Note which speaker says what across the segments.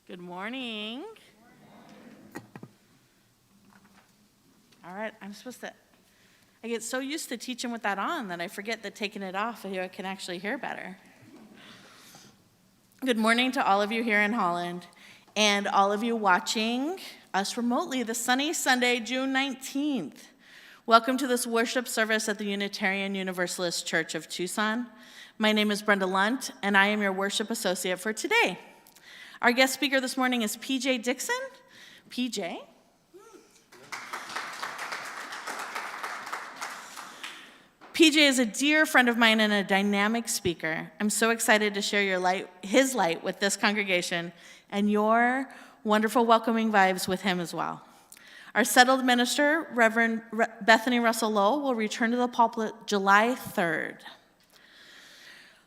Speaker 1: Good morning. All right, I get so used to teaching with that on that I forget that taking it off, I can actually hear better. Good morning to all of you here in Holland and all of you watching us remotely this sunny Sunday, June 19th. Welcome to this worship service at the Unitarian Universalist Church of Tucson. My name is Brenda Lunt, and I am your worship associate for today. Our guest speaker this morning is PJ Dixon. PJ? PJ is a dear friend of mine and a dynamic speaker. I'm so excited to share his light with this congregation and your wonderful welcoming vibes with him as well. Our settled minister, Reverend Bethany Russell Lowell, will return to the pulpit July 3rd.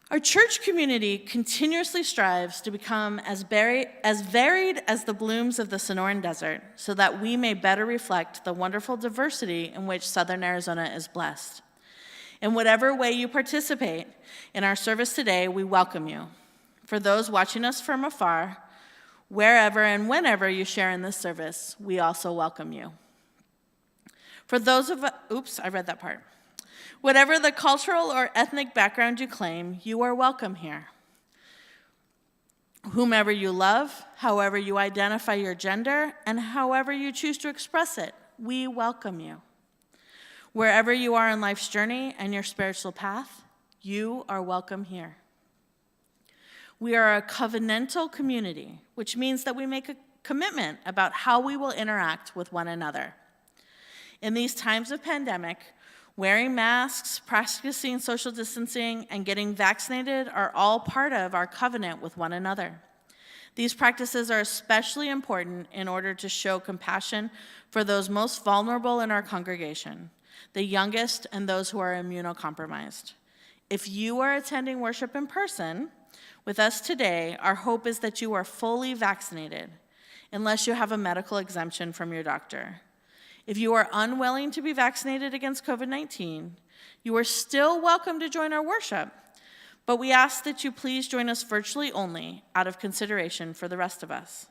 Speaker 1: Our church community continuously strives to become as varied as the blooms of the Sonoran Desert so that we may better reflect the wonderful diversity in which Southern Arizona is blessed. In whatever way you participate in our service today, we welcome you. For those watching us from afar, wherever and whenever you share in this service, we also welcome you. For those of us, I read that part. Whatever the cultural or ethnic background you claim, you are welcome here. Whomever you love, however you identify your gender, and however you choose to express it, we welcome you. Wherever you are in life's journey and your spiritual path, you are welcome here. We are a covenantal community, which means that we make a commitment about how we will interact with one another. In these times of pandemic, wearing masks, practicing social distancing, and getting vaccinated are all part of our covenant with one another. These practices are especially important in order to show compassion for those most vulnerable in our congregation, the youngest and those who are immunocompromised. If you are attending worship in person with us today, our hope is that you are fully vaccinated, unless you have a medical exemption from your doctor. If you are unwilling to be vaccinated against COVID-19, you are still welcome to join our worship, but we ask that you please join us virtually only out of consideration for the rest of us.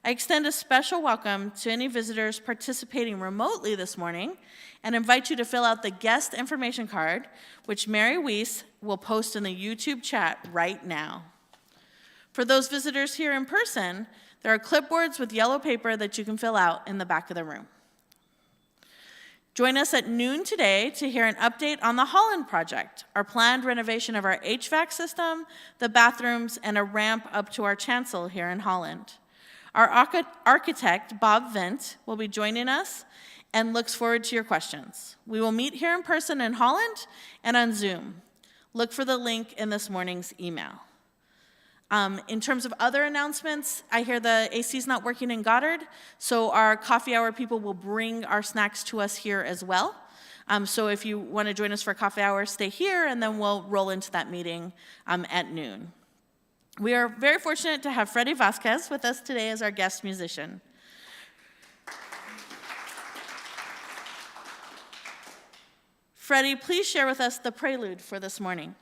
Speaker 1: I extend a special welcome to any visitors participating remotely this morning and invite you to fill out the guest information card, which Mary Weiss will post in the YouTube chat right now. For those visitors here in person, there are clipboards with yellow paper that you can fill out in the back of the room. Join us at noon today to hear an update on the Holland project, our planned renovation of our HVAC system, the bathrooms, and a ramp up to our chancel here in Holland. Our architect, Bob Vint, will be joining us and looks forward to your questions. We will meet here in person in Holland and on Zoom. Look for the link in this morning's email. In terms of other announcements, I hear the AC is not working in Goddard, so our coffee hour people will bring our snacks to us here as well. So if you want to join us for a coffee hour, stay here, and then we'll roll into that meeting at noon. We are very fortunate to have Freddie Vasquez with us today as our guest musician. Freddie, please share with us the prelude for this morning.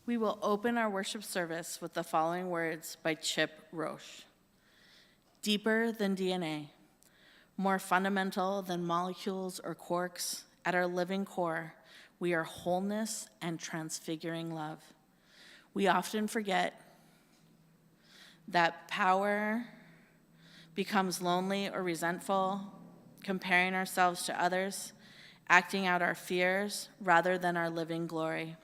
Speaker 1: We will open our worship service with the following words by Chip Roche. Deeper than DNA, more fundamental than molecules or quarks, at our living core, we are wholeness and transfiguring love. We often forget that power becomes lonely or resentful, comparing ourselves to others, acting out our fears rather than our living glory.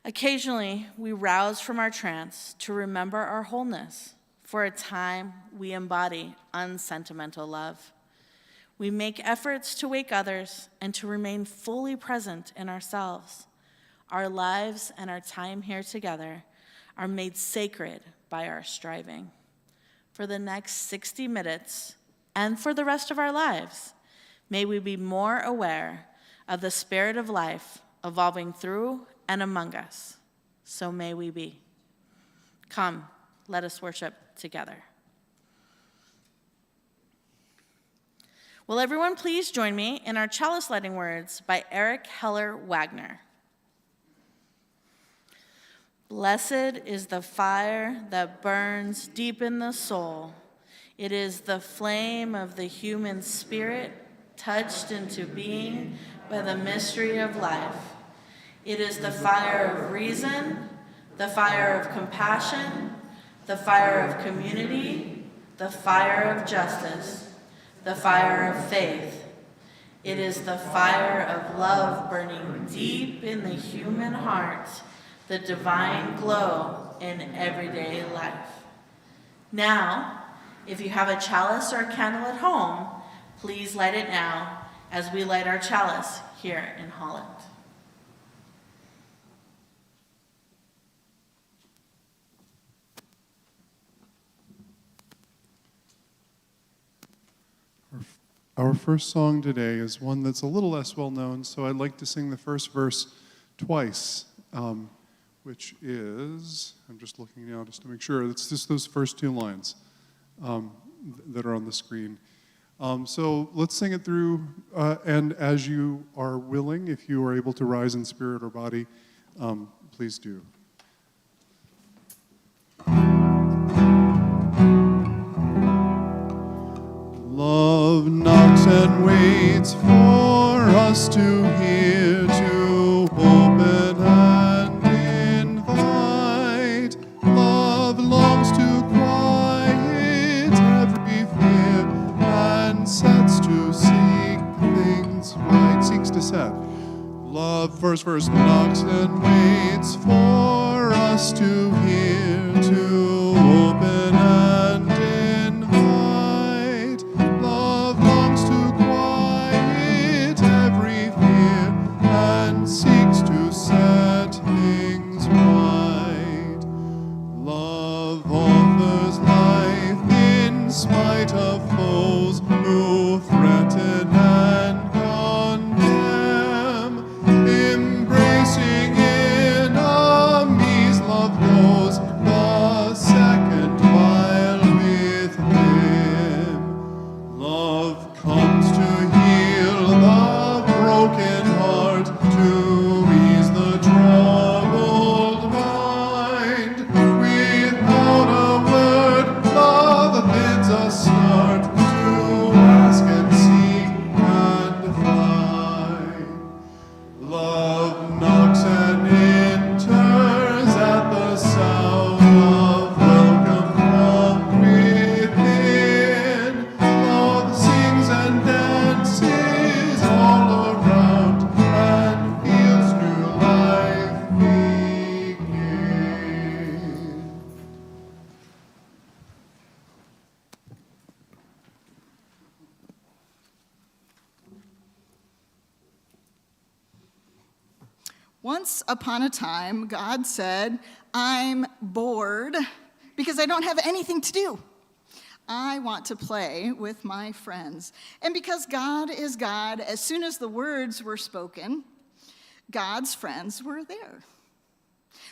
Speaker 1: Occasionally, we rouse from our trance to remember our wholeness. For a time, we embody unsentimental love. We make efforts to wake others and to remain fully present in ourselves. Our lives and our time here together are made sacred by our striving. For the next 60 minutes and for the rest of our lives, may we be more aware of the spirit of life evolving through and among us. So may we be. Come, let us worship together. Will everyone please join me in our chalice lighting words by Eric Heller Wagner. Blessed is the fire that burns deep in the soul. It is the flame of the human spirit touched into being by the mystery of life. It is the fire of reason, the fire of compassion, the fire of community, the fire of justice, the fire of faith. It is the fire of love burning deep in the human heart, the divine glow in everyday life. Now, if you have a chalice or a candle at home, please light it now as we light our chalice here in Holland.
Speaker 2: Our first song today is one that's a little less well known, so I'd like to sing the first verse twice, which is, I'm just looking now just to make sure, it's just those first two lines that are on the screen. So let's sing it through, and as you are willing, if you are able to rise in spirit or body, please do. Love knocks and waits for us to hear, to open and invite. Love longs to quiet every fear and sets to seek things right. Seeks to set. Love, first verse, knocks and waits for us to hear, to open and invite. Love longs to quiet every fear and seeks to set things right. Love offers life in spite of foes who threaten and condemn. Embracing enemies, love goes the second mile with them. Love comes to heal the broken heart, to ease the troubled mind. Without a word, love bids us start to ask and seek and find. Love knocks and enters at the sound of welcome from within. Love sings and dances all around and feels new life begin.
Speaker 3: Once upon a time, God said, I'm bored because I don't have anything to do. I want to play with my friends. And because God is God, as soon as the words were spoken, God's friends were there.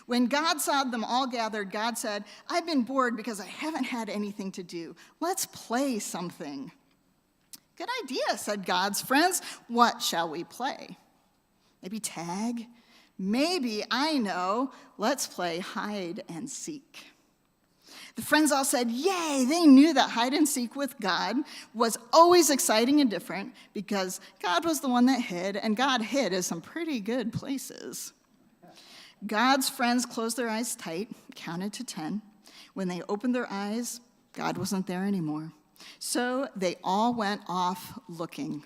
Speaker 3: When God saw them all gathered, God said, I've been bored because I haven't had anything to do. Let's play something. Good idea, said God's friends. What shall we play? Maybe tag? Maybe I know. Let's play hide and seek. The friends all said, yay! They knew that hide and seek with God was always exciting and different because God was the one that hid, and God hid in some pretty good places. God's friends closed their eyes tight, counted to 10. When they opened their eyes, God wasn't there anymore. So they all went off looking.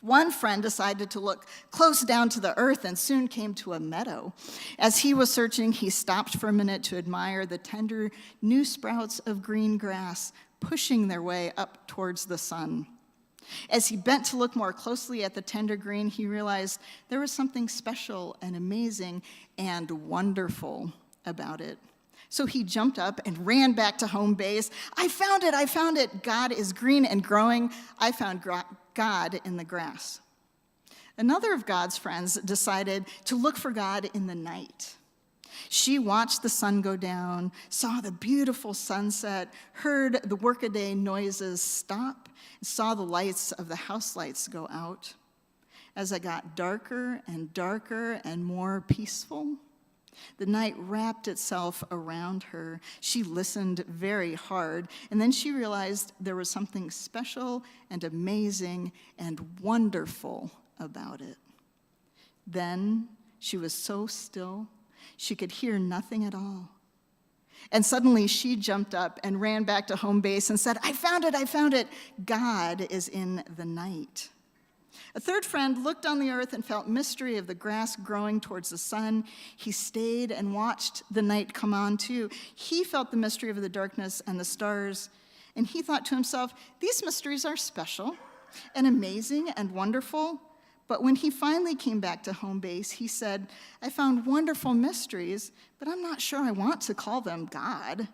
Speaker 3: One friend decided to look close down to the earth and soon came to a meadow. As he was searching, he stopped for a minute to admire the tender new sprouts of green grass pushing their way up towards the sun. As he bent to look more closely at the tender green, he realized there was something special and amazing and wonderful about it. So he jumped up and ran back to home base. I found it. God is green and growing. I found God in the grass. Another of God's friends decided to look for God in the night. She watched the sun go down, saw the beautiful sunset, heard the workaday noises stop, and saw the lights of the house lights go out. As it got darker and darker and more peaceful, the night wrapped itself around her. She listened very hard, and then she realized there was something special and amazing and wonderful about it. Then she was so still, she could hear nothing at all. And suddenly she jumped up and ran back to home base and said, I found it. God is in the night. A third friend looked on the earth and felt mystery of the grass growing towards the sun. He stayed and watched the night come on too. He felt the mystery of the darkness and the stars, and he thought to himself, these mysteries are special and amazing and wonderful. But when he finally came back to home base, he said, I found wonderful mysteries, but I'm not sure I want to call them God.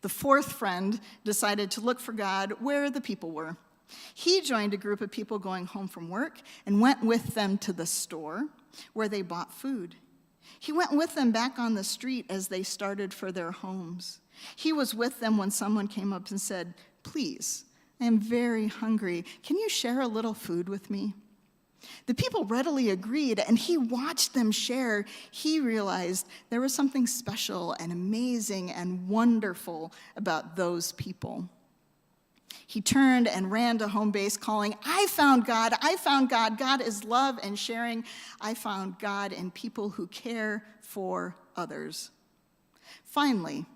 Speaker 3: The fourth friend decided to look for God where the people were. He joined a group of people going home from work and went with them to the store where they bought food. He went with them back on the street as they started for their homes. He was with them when someone came up and said, please, I am very hungry. Can you share a little food with me? The people readily agreed, and he watched them share. He realized there was something special and amazing and wonderful about those people. He turned and ran to home base calling, I found God. God is love and sharing. I found God in people who care for others. Finally,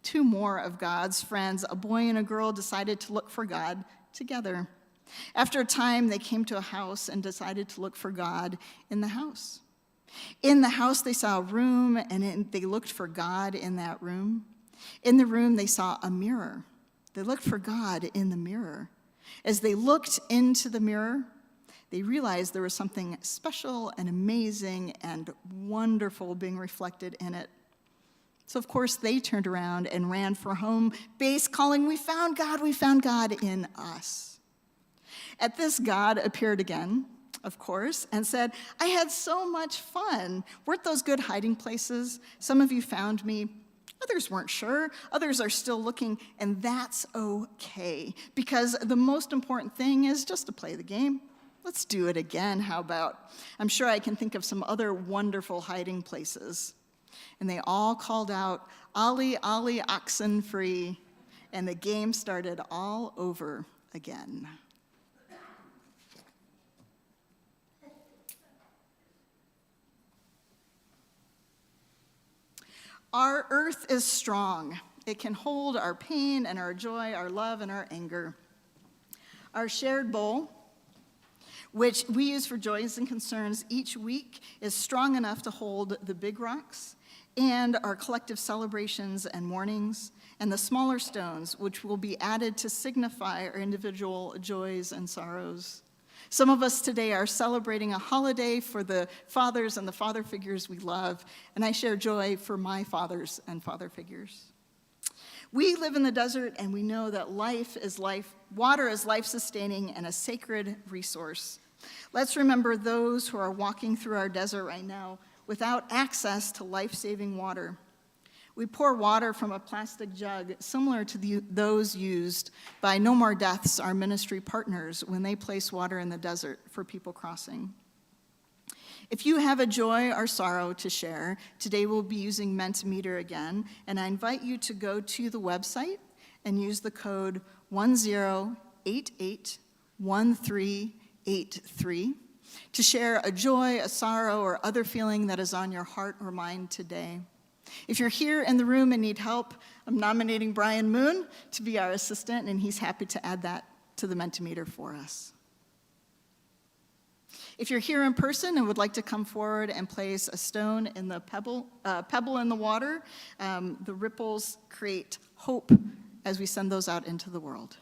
Speaker 3: two more of God's friends, a boy and a girl, decided to look for God together. After a time, they came to a house and decided to look for God in the house. In the house, they saw a room, and they looked for God in that room. In the room, they saw a mirror. They looked for God in the mirror. As they looked into the mirror, they realized there was something special and amazing and wonderful being reflected in it. So, of course, they turned around and ran for home base, calling, we found God in us. At this, God appeared again, of course, and said, I had so much fun. Weren't those good hiding places? Some of you found me. Others weren't sure. Others are still looking, and that's okay, because the most important thing is just to play the game. Let's do it again, how about? I'm sure I can think of some other wonderful hiding places. And they all called out, Ollie, Ollie, oxen free, and the game started all over again. Our earth is strong. It can hold our pain and our joy, our love and our anger. Our shared bowl, which we use for joys and concerns each week, is strong enough to hold the big rocks and our collective celebrations and mournings, and the smaller stones, which will be added to signify our individual joys and sorrows. Some of us today are celebrating a holiday for the fathers and the father figures we love, and I share joy for my fathers and father figures. We live in the desert, and we know that water is life-sustaining and a sacred resource. Let's remember those who are walking through our desert right now without access to life-saving water. We pour water from a plastic jug similar to those used by No More Deaths, our ministry partners, when they place water in the desert for people crossing. If you have a joy or sorrow to share, today we'll be using Mentimeter again, and I invite you to go to the website and use the code 10881383 to share a joy, a sorrow, or other feeling that is on your heart or mind today. If you're here in the room and need help, I'm nominating Brian Moon to be our assistant, and he's happy to add that to the Mentimeter for us. If you're here in person and would like to come forward and place a stone in the pebble in the water, the ripples create hope as we send those out into the world.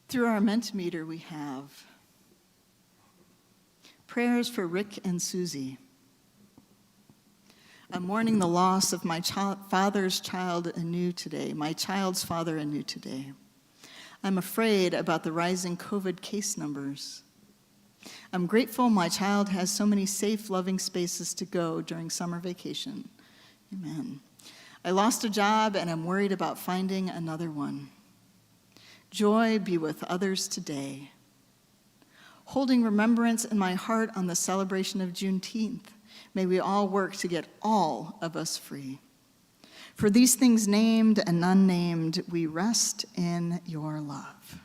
Speaker 3: Through our Mentimeter, we have prayers for Rick and Susie. I'm mourning the loss of my father's child anew today, my child's father anew today. I'm afraid about the rising COVID case numbers. I'm grateful my child has so many safe, loving spaces to go during summer vacation. Amen. I lost a job and I'm worried about finding another one. Joy be with others today. Holding remembrance in my heart on the celebration of Juneteenth, may we all work to get all of us free. For these things named and unnamed, we rest in your love.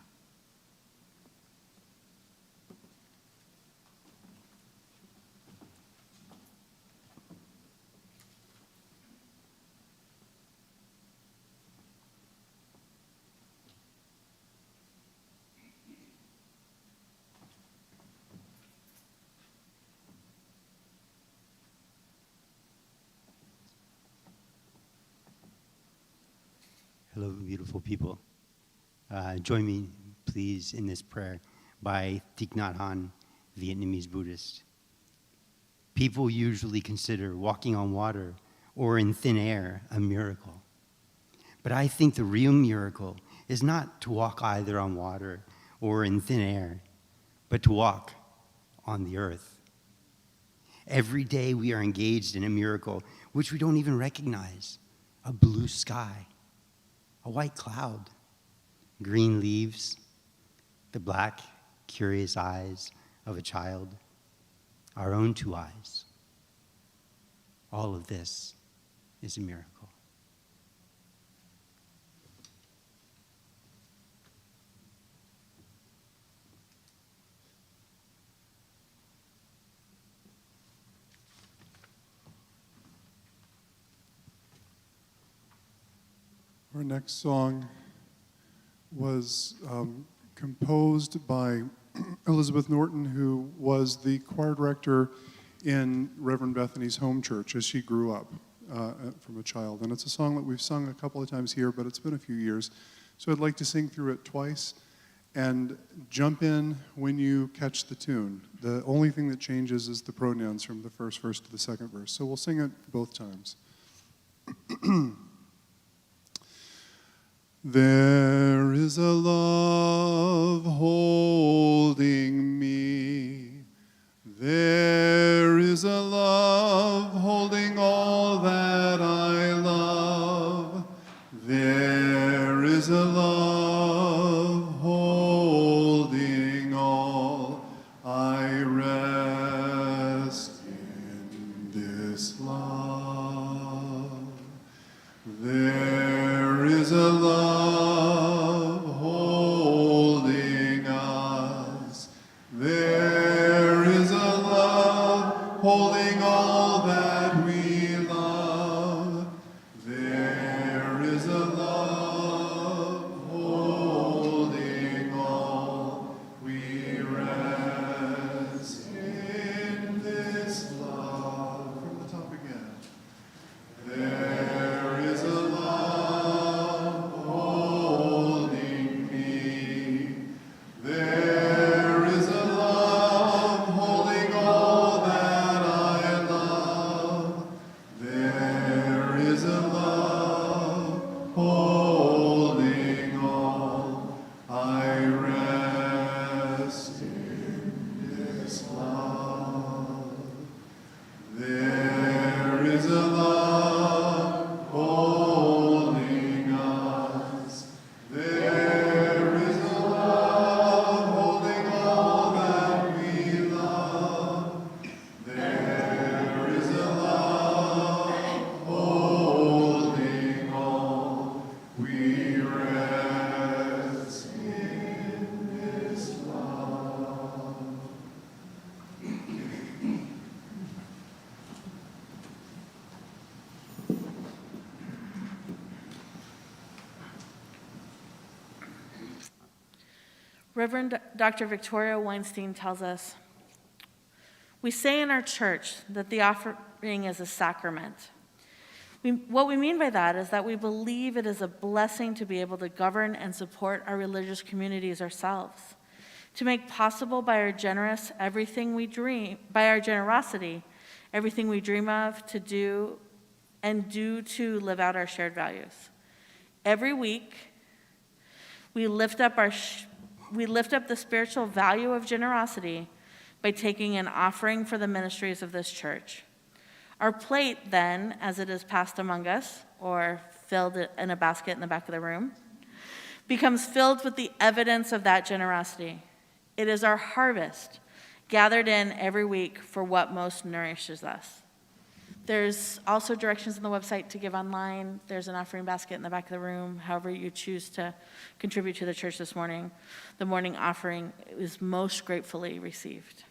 Speaker 4: Hello, beautiful people. Join me, please, in this prayer by Thich Nhat Hanh, Vietnamese Buddhist. People usually consider walking on water or in thin air a miracle. But I think the real miracle is not to walk either on water or in thin air, but to walk on the earth. Every day we are engaged in a miracle which we don't even recognize, a blue sky, a white cloud, green leaves, the black, curious eyes of a child, our own two eyes. All of this is a miracle.
Speaker 2: Our next song was composed by Elizabeth Norton, who was the choir director in Reverend Bethany's home church as she grew up. from a child. And it's a song that we've sung a couple of times here, but it's been a few years. So I'd like to sing through it twice and jump in when you catch the tune. The only thing that changes is the pronouns from the first verse to the second verse. So we'll sing it both times. There is a love holding me. There is a love holding all that I love. There is a love holding all. I rest in this love. There is a love holding us. There is a love holding all that we love. There is a love holding all. We rest in this love. From the top again. There is a love holding me. There is a love holding all that I love. There is a love holding all. I rest in this love. There is a love holding us. There is a love holding all that we love. There is a love holding all. We rest in this love.
Speaker 1: Reverend Dr. Victoria Weinstein tells us, we say in our church that the offering is a sacrament. What we mean by that is that we believe it is a blessing to be able to govern and support our religious communities ourselves, to make possible by our generosity, everything we dream of to do to live out our shared values. Every week, we lift up the spiritual value of generosity by taking an offering for the ministries of this church. Our plate then, as it is passed among us, or filled in a basket in the back of the room, becomes filled with the evidence of that generosity. It is our harvest, gathered in every week for what most nourishes us. There's also directions on the website to give online. There's an offering basket in the back of the room. However you choose to contribute to the church this morning, the morning offering is most gratefully received.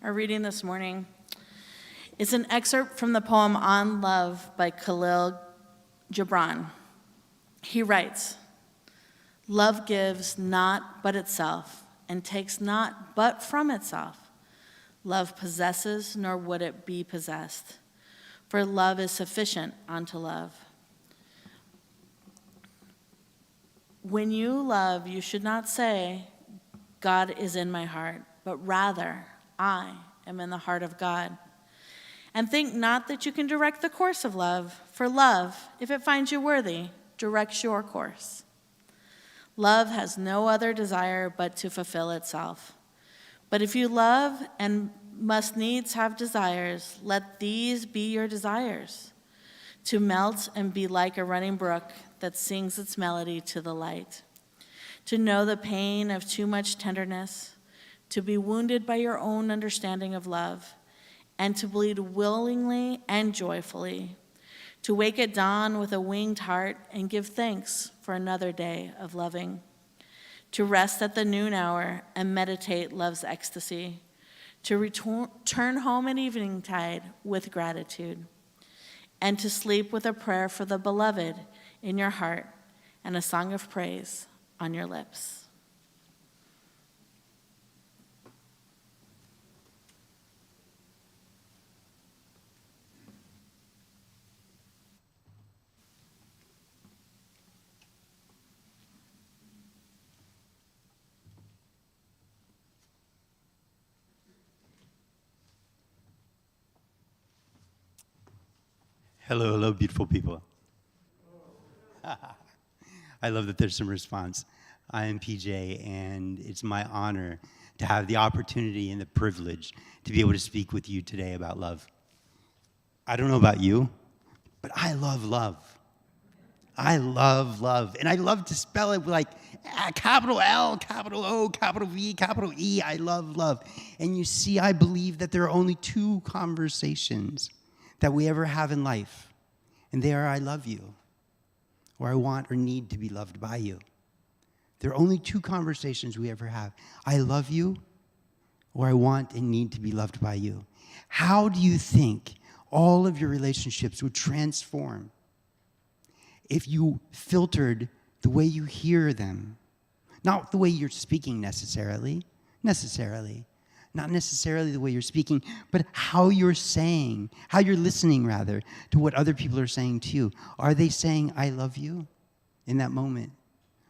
Speaker 1: Our reading this morning is an excerpt from the poem On Love by Khalil Gibran. He writes, "Love gives not but itself, and takes not but from itself. Love possesses, nor would it be possessed. For love is sufficient unto love. When you love, you should not say, 'God is in my heart,' but rather, 'I am in the heart of God.' And think not that you can direct the course of love, for love, if it finds you worthy, directs your course. Love has no other desire but to fulfill itself. But if you love and must needs have desires, let these be your desires, to melt and be like a running brook that sings its melody to the light, to know the pain of too much tenderness, to be wounded by your own understanding of love, and to bleed willingly and joyfully, to wake at dawn with a winged heart and give thanks for another day of loving, to rest at the noon hour and meditate love's ecstasy, to return home at eveningtide with gratitude, and to sleep with a prayer for the beloved in your heart and a song of praise on your lips."
Speaker 4: Hello, hello, beautiful people. I love that there's some response. I am PJ, and it's my honor to have the opportunity and the privilege to be able to speak with you today about love. I don't know about you, but I love love. I love love, and I love to spell it like capital L, capital O, capital V, capital E. I love love. And you see, I believe that there are only two conversations that we ever have in life, and they are I love you, or I want or need to be loved by you. There are only two conversations we ever have. I love you, or I want and need to be loved by you. How do you think all of your relationships would transform if you filtered the way you hear them? Not the way you're speaking necessarily, not necessarily the way you're speaking, but how you're saying, how you're listening, rather, to what other people are saying to you. Are they saying, I love you in that moment?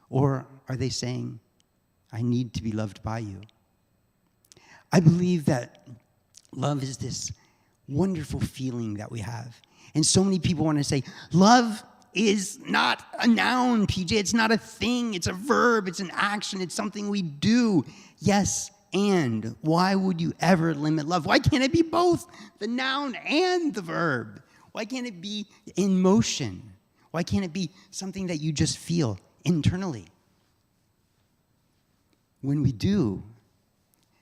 Speaker 4: Or are they saying, I need to be loved by you? I believe that love is this wonderful feeling that we have. And so many people want to say, love is not a noun, PJ. It's not a thing. It's a verb. It's an action. It's something we do. Yes, and why would you ever limit love? Why can't it be both the noun and the verb? Why can't it be in motion? Why can't it be something that you just feel internally? When we do,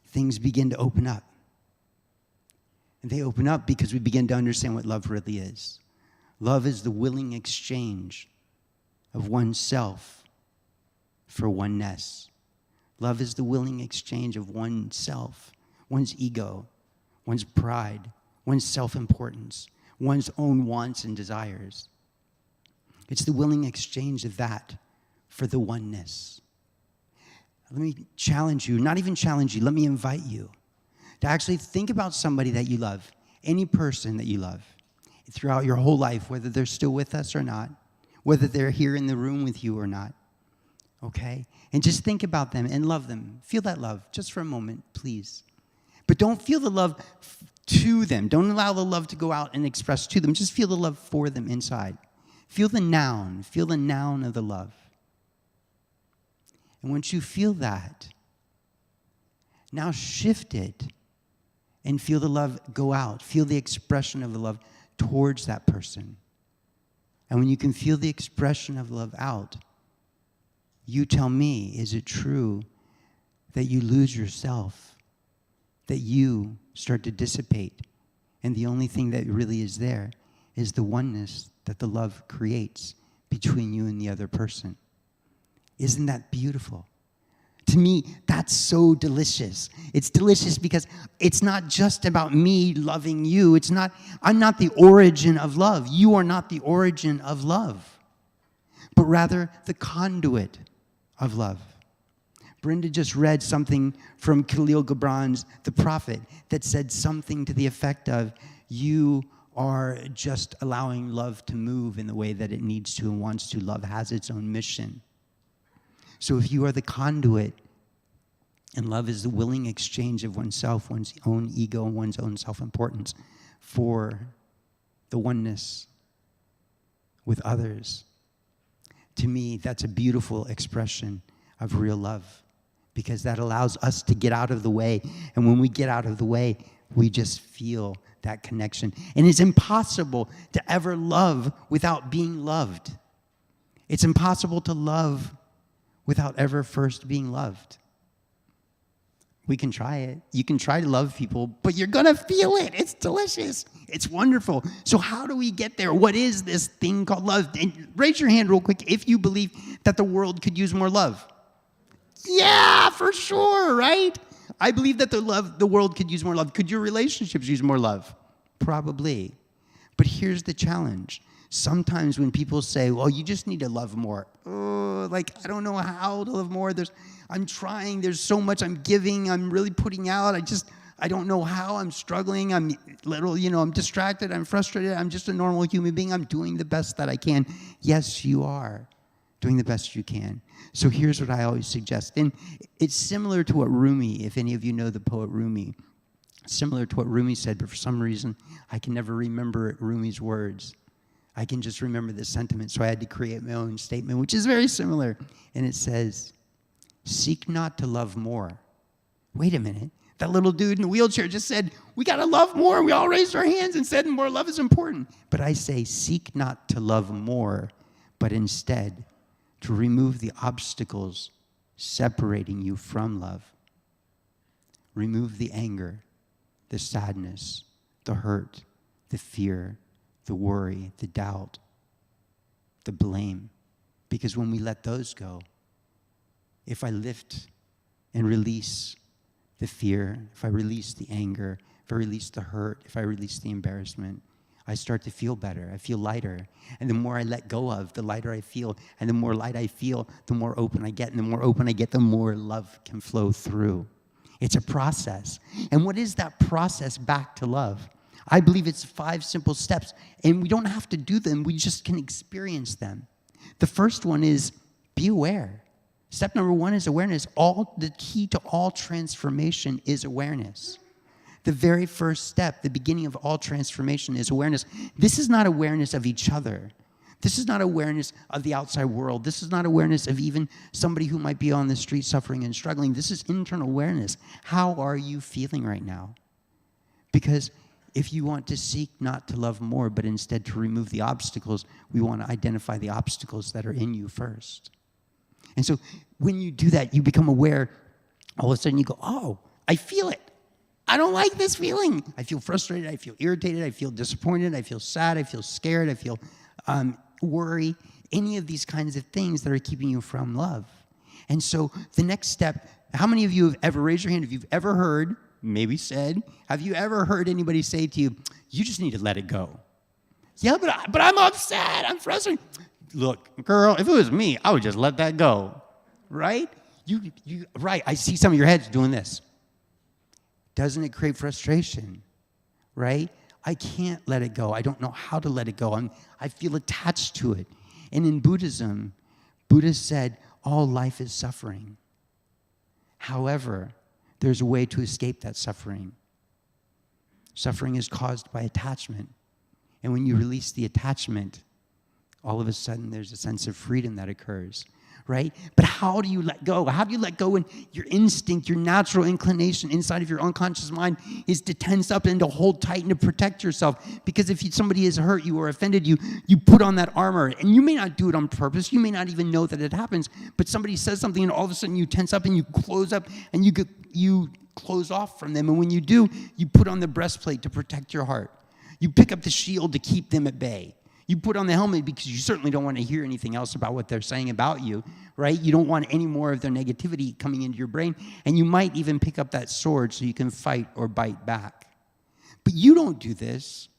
Speaker 4: things begin to open up. And they open up because we begin to understand what love really is. Love is the willing exchange of oneself for oneness. Love is the willing exchange of oneself, one's ego, one's pride, one's self-importance, one's own wants and desires. It's the willing exchange of that for the oneness. Let me challenge you, not even challenge you, let me invite you to actually think about somebody that you love, any person that you love, throughout your whole life, whether they're still with us or not, whether they're here in the room with you or not, okay? And just think about them and love them. Feel that love just for a moment, please. But don't feel the love to them. Don't allow the love to go out and express to them. Just feel the love for them inside. Feel the noun of the love. And once you feel that, now shift it and feel the love go out. Feel the expression of the love towards that person. And when you can feel the expression of love out, you tell me, is it true that you lose yourself, that you start to dissipate, and the only thing that really is there is the oneness that the love creates between you and the other person? Isn't that beautiful? To To me, that's so delicious. It's delicious because it's not just about me loving you. I'm not the origin of love. You are not the origin of love, but rather the conduit of love. Brenda just read something from Khalil Gibran's The Prophet that said something to the effect of, you are just allowing love to move in the way that it needs to and wants to. Love has its own mission. So if you are the conduit, and love is the willing exchange of oneself, one's own ego, and one's own self-importance for the oneness with others, to me, that's a beautiful expression of real love, because that allows us to get out of the way. And when we get out of the way, we just feel that connection. And it's impossible to ever love without being loved. It's impossible to love without ever first being loved. We can try it. You can try to love people, but you're going to feel it. It's delicious. It's wonderful. So how do we get there? What is this thing called love? And raise your hand real quick if you believe that the world could use more love. Yeah, for sure, right? I believe that the world could use more love. Could your relationships use more love? Probably. But here's the challenge. Sometimes when people say, well, you just need to love more. I don't know how to love more. I'm trying. There's so much I'm giving. I'm really putting out. I don't know how. I'm struggling. I'm I'm distracted. I'm frustrated. I'm just a normal human being. I'm doing the best that I can. Yes, you are doing the best you can. So here's what I always suggest. And it's similar to what Rumi, if any of you know the poet Rumi, similar to what Rumi said, but for some reason, I can never remember Rumi's words. I can just remember the sentiment, so I had to create my own statement, which is very similar. And it says, seek not to love more. Wait a minute. That little dude in the wheelchair just said, we got to love more. We all raised our hands and said more love is important. But I say, seek not to love more, but instead to remove the obstacles separating you from love. Remove the anger, the sadness, the hurt, the fear, the worry, the doubt, the blame. Because when we let those go, if I lift and release the fear, if I release the anger, if I release the hurt, if I release the embarrassment, I start to feel better. I feel lighter. And the more I let go of, the lighter I feel. And the more light I feel, the more open I get. And the more open I get, the more love can flow through. It's a process. And what is that process back to love? I believe it's 5 simple steps. And we don't have to do them. We just can experience them. The first one is be aware. Step number 1 is awareness. The key to all transformation is awareness. The very first step, the beginning of all transformation, is awareness. This is not awareness of each other. This is not awareness of the outside world. This is not awareness of even somebody who might be on the street suffering and struggling. This is internal awareness. How are you feeling right now? Because if you want to seek not to love more, but instead to remove the obstacles, we want to identify the obstacles that are in you first. And so when you do that, you become aware. All of a sudden you go, oh, I feel it. I don't like this feeling. I feel frustrated. I feel irritated. I feel disappointed. I feel sad. I feel scared. I feel worry. Any of these kinds of things that are keeping you from love. And so the next step, how many of you have ever, raised your hand, if you've ever heard, maybe said, have you ever heard anybody say to you, you just need to let it go? Yeah, but I'm upset. I'm frustrated. Look, girl, if it was me, I would just let that go, right? Right, I see some of your heads doing this. Doesn't it create frustration, right? I can't let it go. I don't know how to let it go. I feel attached to it. And in Buddhism, Buddha said, all life is suffering. However, there's a way to escape that suffering. Suffering is caused by attachment. And when you release the attachment, all of a sudden there's a sense of freedom that occurs, right? But how do you let go? How do you let go when your instinct, your natural inclination inside of your unconscious mind is to tense up and to hold tight and to protect yourself? Because if somebody has hurt you or offended you, you put on that armor. And you may not do it on purpose. You may not even know that it happens. But somebody says something and all of a sudden you tense up and you close up and you close off from them. And when you do, you put on the breastplate to protect your heart. You pick up the shield to keep them at bay. You put on the helmet because you certainly don't want to hear anything else about what they're saying about you, right? You don't want any more of their negativity coming into your brain. And you might even pick up that sword so you can fight or bite back. But you don't do this.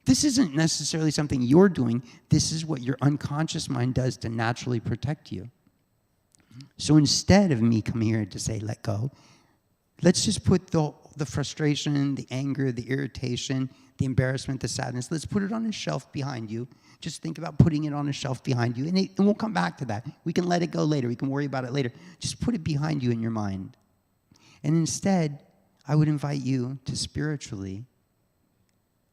Speaker 4: This isn't necessarily something you're doing. This is what your unconscious mind does to naturally protect you. So instead of me coming here to say, let go, let's just put the frustration, the anger, the irritation, the embarrassment, the sadness, let's put it on a shelf behind you. Just think about putting it on a shelf behind you, and we'll come back to that. We can let it go later. We can worry about it later. Just put it behind you in your mind. And instead, I would invite you to spiritually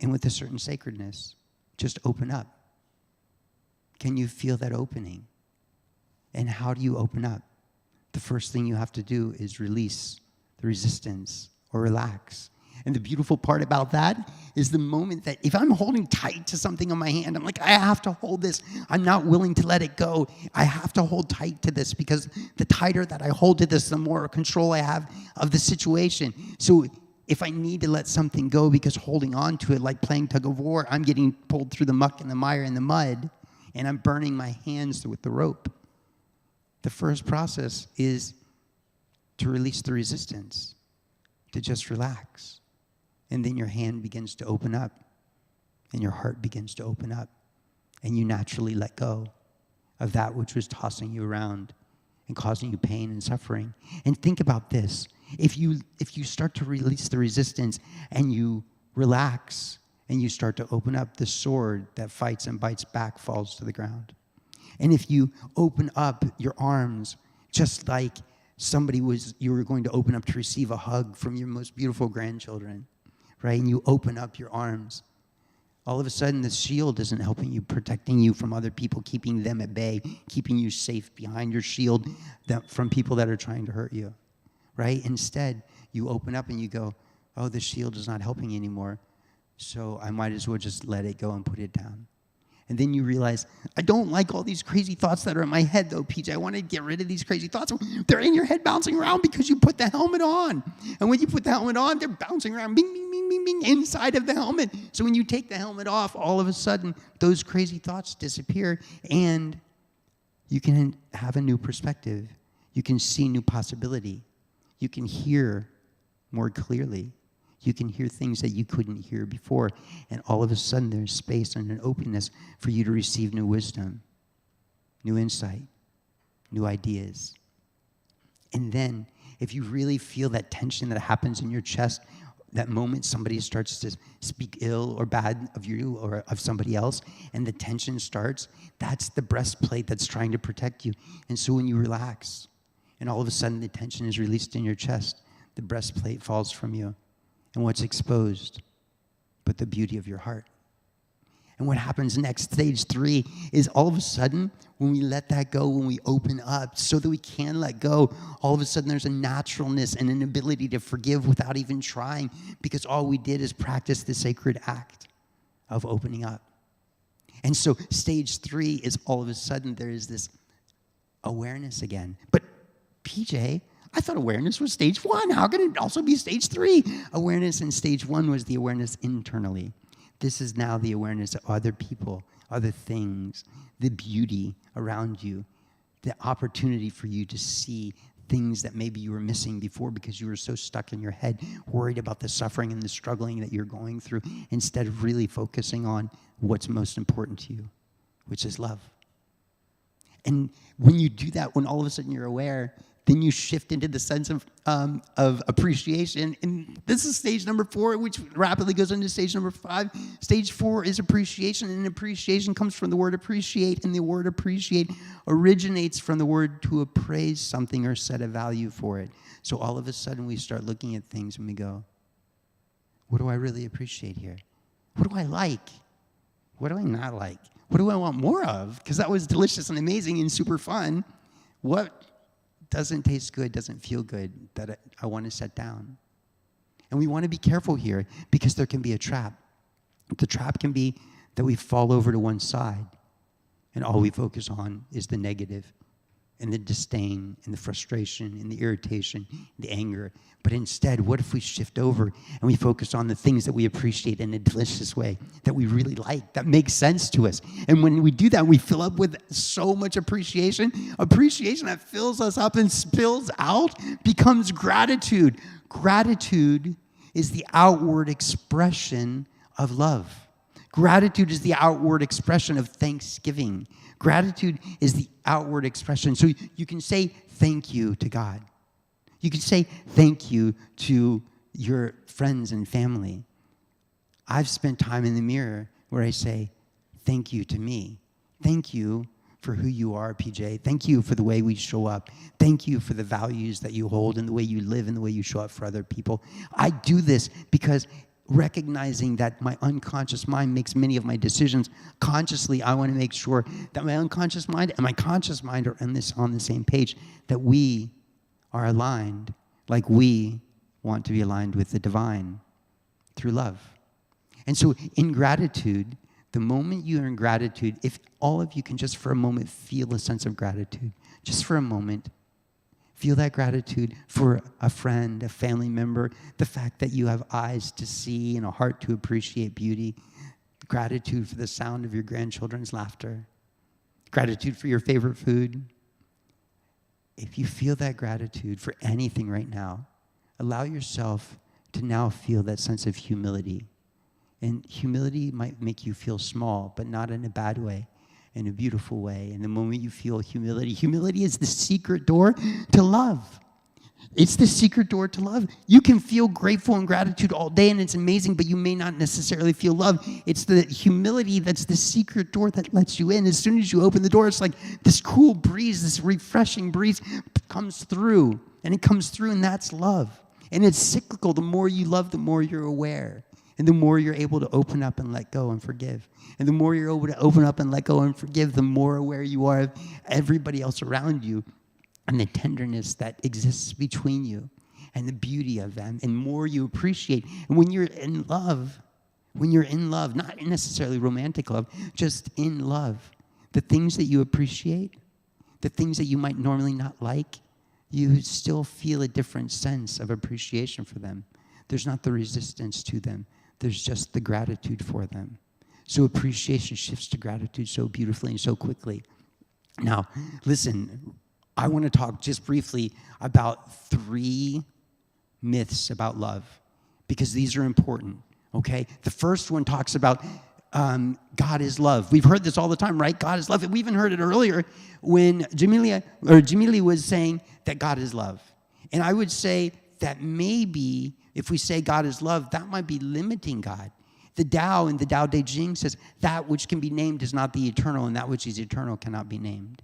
Speaker 4: and with a certain sacredness, just open up. Can you feel that opening? And how do you open up? The first thing you have to do is release the resistance or relax. And the beautiful part about that is the moment that if I'm holding tight to something on my hand, I'm like, I have to hold this. I'm not willing to let it go. I have to hold tight to this because the tighter that I hold to this, the more control I have of the situation. So if I need to let something go because holding on to it, like playing tug of war, I'm getting pulled through the muck and the mire and the mud, and I'm burning my hands with the rope. The first process is to release the resistance, to just relax. And then your hand begins to open up, and your heart begins to open up, and you naturally let go of that which was tossing you around and causing you pain and suffering. And think about this. If you start to release the resistance and you relax and you start to open up, the sword that fights and bites back falls to the ground. And if you open up your arms, just like you were going to open up to receive a hug from your most beautiful grandchildren, right? And you open up your arms, all of a sudden the shield isn't helping you, protecting you from other people, keeping them at bay, keeping you safe behind your shield from people that are trying to hurt you, right? Instead, you open up and you go, oh, the shield is not helping anymore, so I might as well just let it go and put it down. And then you realize, I don't like all these crazy thoughts that are in my head, though, PJ. I want to get rid of these crazy thoughts. They're in your head bouncing around because you put the helmet on. And when you put the helmet on, they're bouncing around, bing, bing, bing, bing, bing, inside of the helmet. So when you take the helmet off, all of a sudden, those crazy thoughts disappear, and you can have a new perspective. You can see new possibility. You can hear more clearly. You can hear things that you couldn't hear before. And all of a sudden, there's space and an openness for you to receive new wisdom, new insight, new ideas. And then, if you really feel that tension that happens in your chest, that moment somebody starts to speak ill or bad of you or of somebody else, and the tension starts, that's the breastplate that's trying to protect you. And so when you relax, and all of a sudden the tension is released in your chest, the breastplate falls from you. And what's exposed but the beauty of your heart. And what happens next, stage 3, is all of a sudden, when we let that go, when we open up so that we can let go, all of a sudden there's a naturalness and an ability to forgive without even trying, because all we did is practice the sacred act of opening up. And so stage 3 is all of a sudden there is this awareness again. But PJ, I thought awareness was stage 1. How can it also be stage 3? Awareness in stage 1 was the awareness internally. This is now the awareness of other people, other things, the beauty around you, the opportunity for you to see things that maybe you were missing before because you were so stuck in your head, worried about the suffering and the struggling that you're going through, instead of really focusing on what's most important to you, which is love. And when you do that, when all of a sudden you're aware, then you shift into the sense of appreciation. And this is stage number 4, which rapidly goes into stage number 5. Stage 4 is appreciation, and appreciation comes from the word appreciate, and the word appreciate originates from the word to appraise something or set a value for it. So all of a sudden we start looking at things and we go, what do I really appreciate here? What do I like? What do I not like? What do I want more of? Because that was delicious and amazing and super fun. What doesn't taste good, doesn't feel good, that I want to set down? And we want to be careful here because there can be a trap. The trap can be that we fall over to one side and all we focus on is the negative and the disdain and the frustration and the irritation, the anger. But instead, what if we shift over and we focus on the things that we appreciate in a delicious way, that we really like, that makes sense to us? And when we do that, we fill up with so much appreciation that fills us up and spills out, becomes gratitude. Gratitude is the outward expression of love. Gratitude is the outward expression of thanksgiving. Gratitude is the outward expression. So you can say thank you to God. You can say thank you to your friends and family. I've spent time in the mirror where I say thank you to me. Thank you for who you are, PJ. Thank you for the way we show up. Thank you for the values that you hold and the way you live and the way you show up for other people. I do this because recognizing that my unconscious mind makes many of my decisions consciously, I want to make sure that my unconscious mind and my conscious mind are on the same page, that we are aligned like we want to be aligned with the divine through love. And so in gratitude, the moment you are in gratitude, if all of you can just for a moment feel a sense of gratitude, just for a moment, feel that gratitude for a friend, a family member, the fact that you have eyes to see and a heart to appreciate beauty, gratitude for the sound of your grandchildren's laughter, gratitude for your favorite food. If you feel that gratitude for anything right now, allow yourself to now feel that sense of humility. And humility might make you feel small, but not in a bad way, in a beautiful way. And the moment you feel humility, humility is the secret door to love. It's the secret door to love. You can feel grateful and gratitude all day, and it's amazing, but you may not necessarily feel love. It's the humility that's the secret door that lets you in. As soon as you open the door, it's like this cool breeze, this refreshing breeze comes through, and it comes through, and that's love. And it's cyclical. The more you love, the more you're aware. And the more you're able to open up and let go and forgive. And the more you're able to open up and let go and forgive, the more aware you are of everybody else around you and the tenderness that exists between you and the beauty of them. And more you appreciate. And when you're in love, not necessarily romantic love, just in love, the things that you appreciate, the things that you might normally not like, you still feel a different sense of appreciation for them. There's not the resistance to them. There's just the gratitude for them. So appreciation shifts to gratitude so beautifully and so quickly. Now, listen, I want to talk just briefly about 3 myths about love, because these are important, okay? The first one talks about God is love. We've heard this all the time, right? God is love. We even heard it earlier when Jamili was saying that God is love. And I would say that maybe if we say God is love, that might be limiting God. The Tao in the Tao Te Ching says that which can be named is not the eternal, and that which is eternal cannot be named.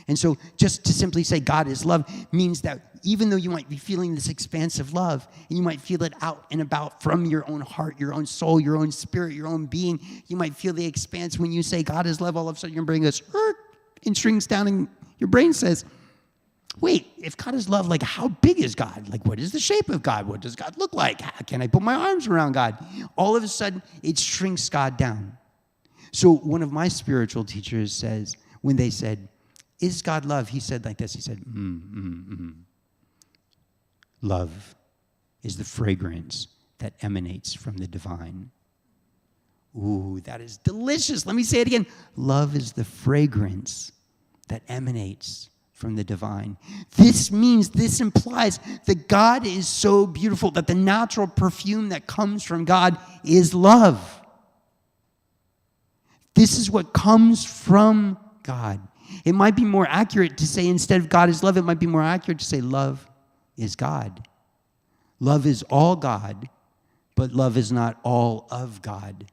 Speaker 4: And so just to simply say God is love means that even though you might be feeling this expansive love, and you might feel it out and about from your own heart, your own soul, your own spirit, your own being, you might feel the expanse when you say God is love, all of a sudden your brain goes, and shrinks down, and your brain says, wait, if God is love, like how big is God? Like what is the shape of God? What does God look like? How can I put my arms around God? All of a sudden, it shrinks God down. So one of my spiritual teachers says, when they said, is God love? He said like this, he said, Love is the fragrance that emanates from the divine. Ooh, that is delicious. Let me say it again. Love is the fragrance that emanates from the divine. This implies that God is so beautiful, that the natural perfume that comes from God is love. This is what comes from God. It might be more accurate to say instead of God is love, it might be more accurate to say love is God. Love is all God, but love is not all of God.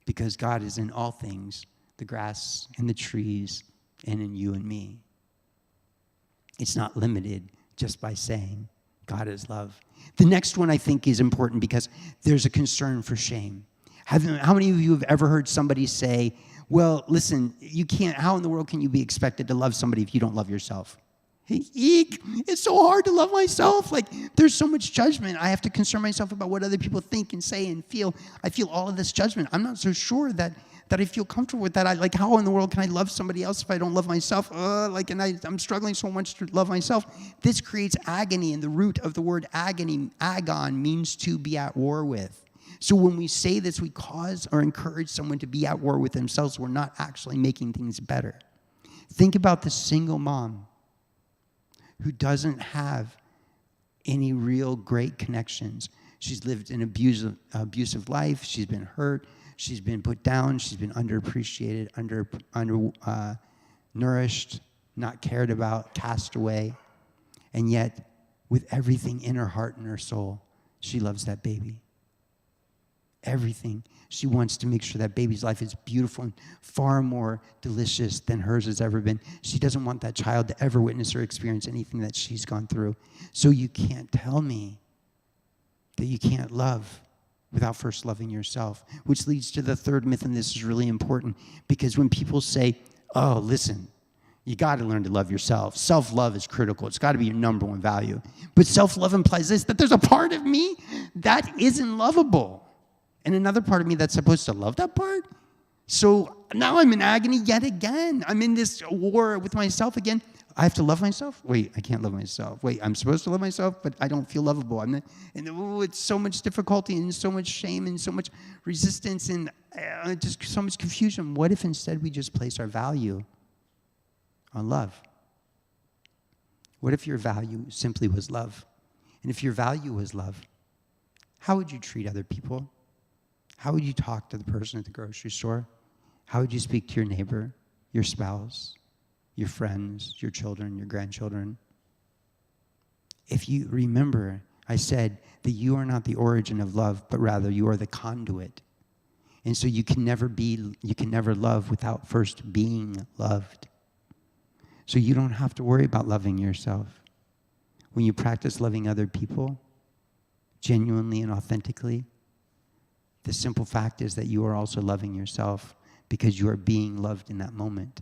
Speaker 4: Because God is in all things, the grass and the trees, and in you and me. It's not limited just by saying God is love. The next one I think is important because there's a concern for shame. How many of you have ever heard somebody say, well, listen, how in the world can you be expected to love somebody if you don't love yourself? Eek, it's so hard to love myself. Like, there's so much judgment. I have to concern myself about what other people think and say and feel. I feel all of this judgment. I'm not so sure that that I feel comfortable with that. How in the world can I love somebody else if I don't love myself? I'm struggling so much to love myself. This creates agony, and the root of the word agony, agon, means to be at war with. So when we say this, we cause or encourage someone to be at war with themselves. We're not actually making things better. Think about the single mom who doesn't have any real great connections. She's lived an abusive life. She's been hurt. She's been put down. She's been underappreciated, nourished, not cared about, cast away. And yet, with everything in her heart and her soul, she loves that baby. Everything. She wants to make sure that baby's life is beautiful and far more delicious than hers has ever been. She doesn't want that child to ever witness or experience anything that she's gone through. So you can't tell me that you can't love without first loving yourself, which leads to the third myth, and this is really important, because when people say, oh, listen, you got to learn to love yourself. Self-love is critical. It's got to be your number one value. But self-love implies this, that there's a part of me that isn't lovable, and another part of me that's supposed to love that part. So now I'm in agony yet again. I'm in this war with myself again. I have to love myself? Wait, I can't love myself. Wait, I'm supposed to love myself, but I don't feel lovable. It's so much difficulty and so much shame and so much resistance and just so much confusion. What if instead we just place our value on love? What if your value simply was love? And if your value was love, how would you treat other people? How would you talk to the person at the grocery store? How would you speak to your neighbor, your spouse, your friends, your children, your grandchildren? If you remember, I said that you are not the origin of love, but rather you are the conduit. And so you can never love without first being loved. So you don't have to worry about loving yourself. When you practice loving other people, genuinely and authentically, the simple fact is that you are also loving yourself because you are being loved in that moment.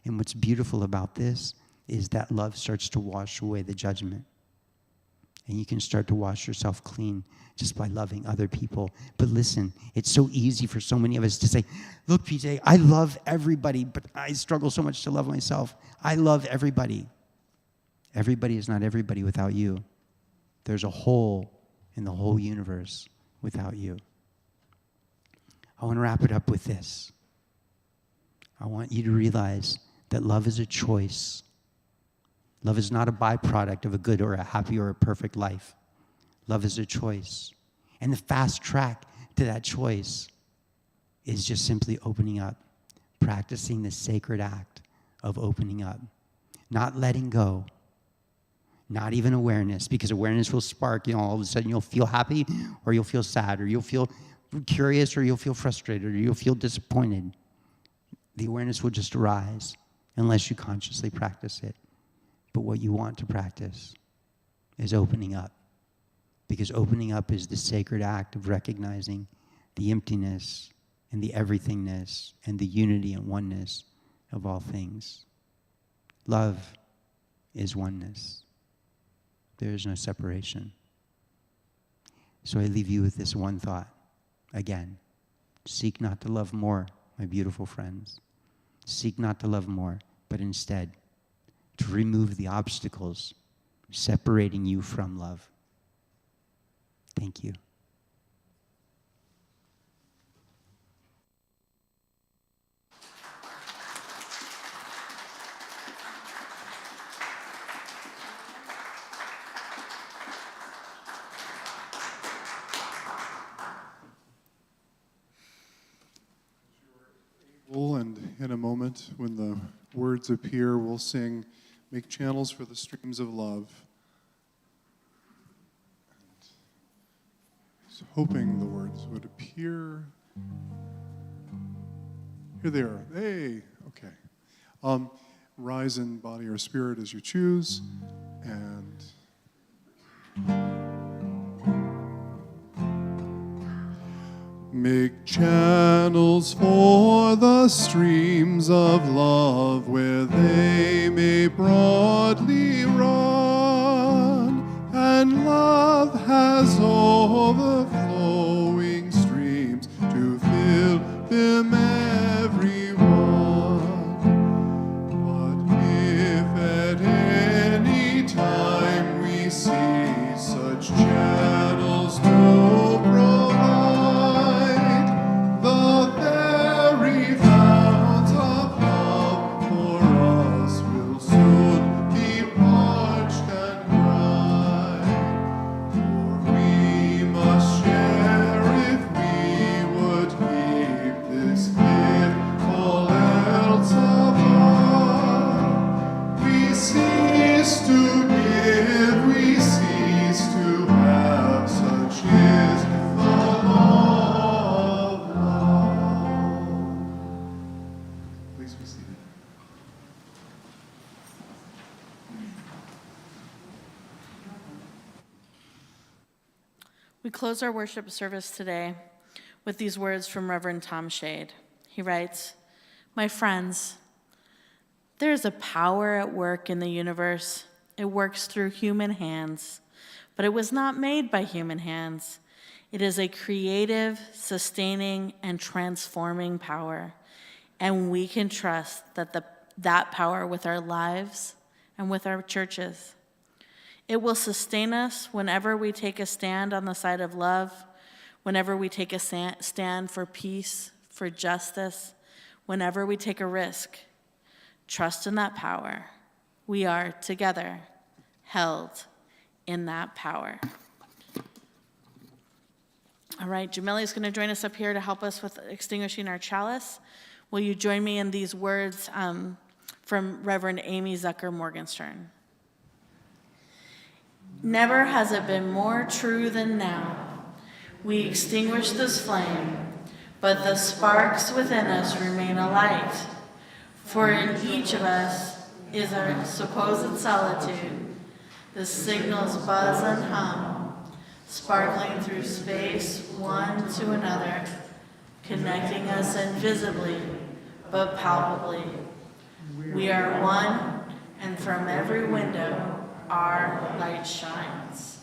Speaker 4: And what's beautiful about this is that love starts to wash away the judgment. And you can start to wash yourself clean just by loving other people. But listen, it's so easy for so many of us to say, look, PJ, I love everybody, but I struggle so much to love myself. I love everybody. Everybody is not everybody without you. There's a hole in the whole universe without you. I want to wrap it up with this. I want you to realize that love is a choice. Love is not a byproduct of a good or a happy or a perfect life. Love is a choice. And the fast track to that choice is just simply opening up, practicing the sacred act of opening up, not letting go, not even awareness, because awareness will spark, all of a sudden you'll feel happy or you'll feel sad or you'll feel curious or you'll feel frustrated or you'll feel disappointed. The awareness will just arise unless you consciously practice it. But what you want to practice is opening up, because opening up is the sacred act of recognizing the emptiness and the everythingness and the unity and oneness of all things. Love is oneness. There is no separation. So I leave you with this one thought. Again, seek not to love more, my beautiful friends. Seek not to love more, but instead to remove the obstacles separating you from love. Thank you.
Speaker 2: And in a moment, when the words appear, we'll sing, "Make Channels for the Streams of Love." I was hoping the words would appear. Here they are. Hey, okay. Rise in body or spirit as you choose, and make channels for the streams of love where they may broadly run, and love has overflowing streams to fill them Please be seated.
Speaker 1: We close our worship service today with these words from Reverend Tom Shade. He writes, "My friends, there is a power at work in the universe. It works through human hands, but it was not made by human hands. It is a creative, sustaining, and transforming power, and we can trust that power with our lives and with our churches. It will sustain us whenever we take a stand on the side of love, whenever we take a stand for peace, for justice, whenever we take a risk. Trust in that power. We are together, held in that power." All right, Jamila is going to join us up here to help us with extinguishing our chalice. Will you join me in these words from Reverend Amy Zucker Morgenstern? "Never has it been more true than now. We extinguish this flame, but the sparks within us remain alight. For in each of us is our supposed solitude. The signals buzz and hum, sparkling through space one to another, connecting us invisibly but palpably. We are one, and from every window our light shines."